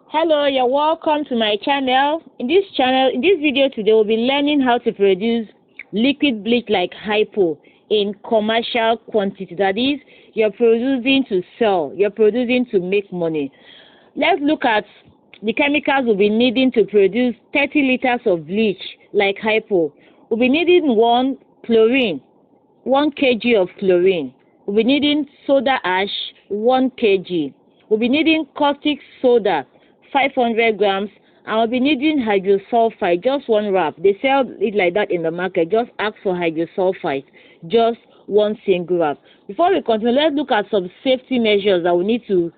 Hello, you're welcome to my channel. In this video today, we'll be learning how to produce liquid bleach like hypo in commercial quantity. That is, you're producing to sell, you're producing to make money. Let's look at the chemicals we'll be needing to produce 30 liters of bleach like hypo. We'll be needing 1 kg of chlorine. We'll be needing soda ash, 1 kg. We'll be needing caustic soda, 500 grams, and we'll be needing hydrosulfide, just 1 wrap. They sell it like that in the market. Just ask for hydrosulfide, just 1 single wrap. Before we continue, let's look at some safety measures that we need to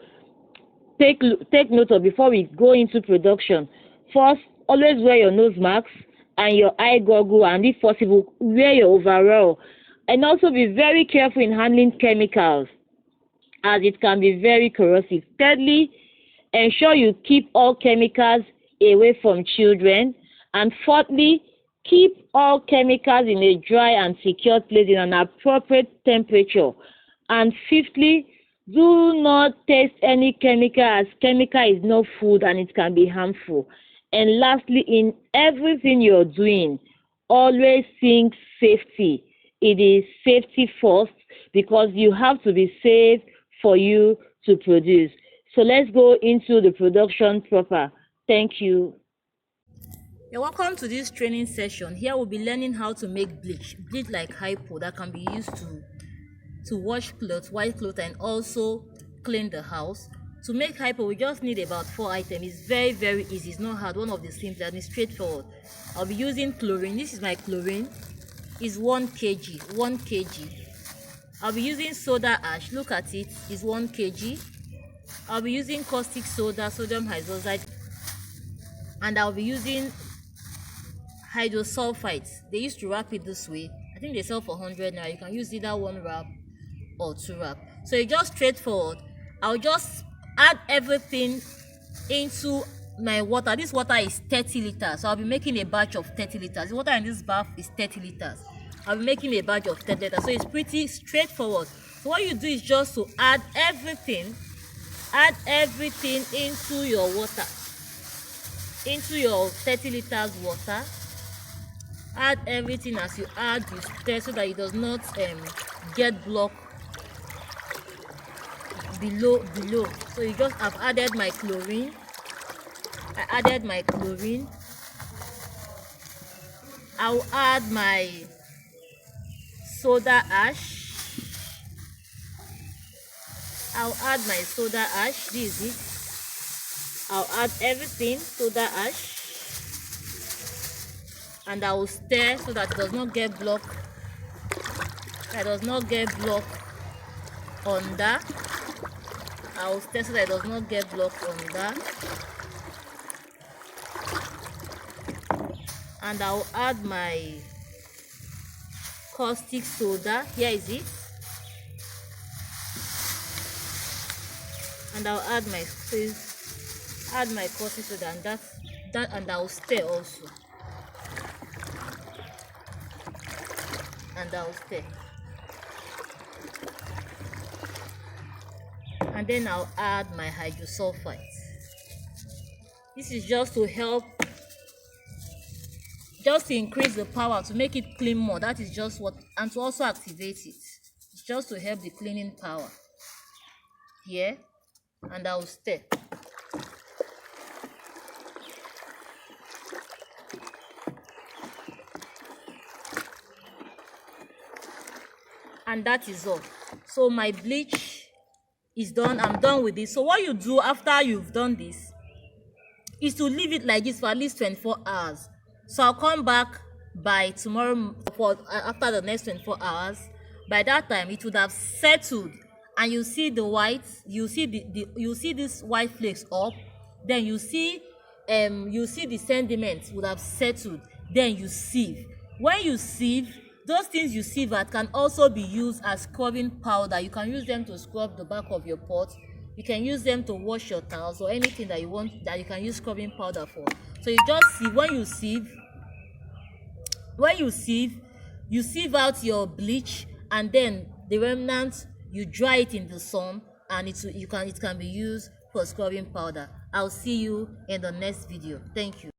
take note of before we go into production. First, always wear your nose masks and your eye goggle, and if possible, wear your overall. And also be very careful in handling chemicals, as it can be very corrosive. Thirdly, ensure you keep all chemicals away from children. And fourthly, keep all chemicals in a dry and secure place in an appropriate temperature. And fifthly, do not taste any chemical, as chemical is not food and it can be harmful. And lastly, in everything you're doing, always think safety. It is safety first, because you have to be safe for you to produce. So let's go into the production proper. Thank you. You're welcome to this training session. Here we'll be learning how to make bleach like hypo that can be used to wash clothes, white clothes, and also clean the house. To make hypo, we just need about 4 items. It's very, very easy. It's not hard. One of the simple and it's straightforward. I'll be using chlorine. This is my chlorine. It's 1 kg. 1 kg. I'll be using soda ash. Look at it. It's 1 kg. I'll be using caustic soda, sodium hydroxide, and I'll be using hydrosulfides. They used to wrap it this way. I think they sell for 100 now. You can use either 1 wrap or 2 wrap. So it's just straightforward. I'll just add everything into my water. This water is 30 liters. So I'll be making a batch of 30 liters. The water in this bath is 30 liters. I'll be making a batch of 30 liters. So it's pretty straightforward. So what you do is just to add everything into your water, into your 30 liters water. Add everything. As you add, you stir so that it does not get blocked below. So you just have added my chlorine. I added my chlorine. I'll add my soda ash. I'll add my soda ash. This is it. I'll add everything, soda ash, and I will stir so that it does not get blocked. Under. I will stir so that it does not get blocked under. And I will add my caustic soda. Here is it. And I'll add my caustic soda, and that and I'll stir also. And I'll stir. And then I'll add my hydrosulfide. This is just to help, just to increase the power, to make it clean more. That is just what, and to also activate it. It's just to help the cleaning power. Here. And I'll stir. And that is all. So my bleach is done. I'm done with this. So what you do after you've done this is to leave it like this for at least 24 hours. So I'll come back by tomorrow after the next 24 hours. By that time it would have settled. And you see the white, you see this white flakes up, then you see the sediment would have settled, then you sieve. When you sieve, those things you sieve at can also be used as scrubbing powder. You can use them to scrub the back of your pot. You can use them to wash your towels or anything that you want that you can use scrubbing powder for. So you just sieve. When you sieve out your bleach, and then the remnants you dry it in the sun, and it can be used for scrubbing powder. I'll see you in the next video. Thank you.